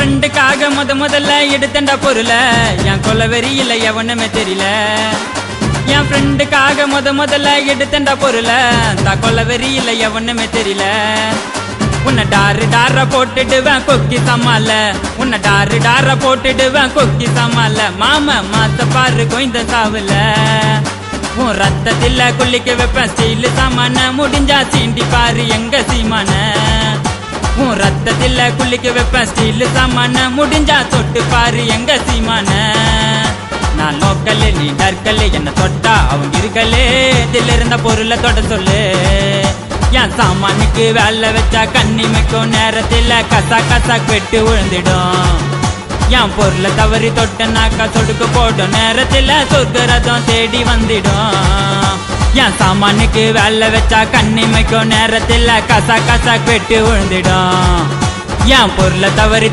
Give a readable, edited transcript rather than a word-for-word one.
ஃப்ரெண்டுக்காக முதல்ல எடுத்தண்டா பொருள என் கொலவெறி இல்ல எவனுமே தெரியல. என் ஃப்ரெண்டுக்காக முதல்ல எடுத்தண்டா பொருள தான் கொலவெறி இல்ல எவனுமே தெரியல. உன்னை டார போட்டுடுவேன் கொக்கி சமால, உன்னை டார போட்டுடுவேன் கொக்கி சமால. மாம மாத்த பாரு கொய்ந்த சாவுல உன் ரத்தத்தில குளிக்க வைப்பேன் ஸ்டீல் சாமான. முடிஞ்சா சீண்டி பாரு எங்க சீமான. உன் ரத்தத்தில குளிக்க வைப்பேன் ஸ்டீல் சாமான. முடிஞ்சா தொட்டு பாரு எங்க சீமான. நான் லோக்கல் நீ டர்க்கல், என்ன தொட்டா அவங்க இருக்கலே. இதில் இருந்த பொருளை தொட சொல்லு. என் சாமானுக்கு வேலை வச்சா கண்ணிமைக்கும் நேரத்தில் கசா வெட்டு விழுந்துடும். என் பொருளை தவறி தொட்டனாக்கா சொடுக்கு போடும் நேரத்தில் சொர்க்கரதம் தேடி வந்துடும். என் சாமானுக்கு வேலை வச்சா கண்ணிமைக்கும் நேரத்தில் கசா வெட்டு விழுந்துடும். என் பொருளை தவறி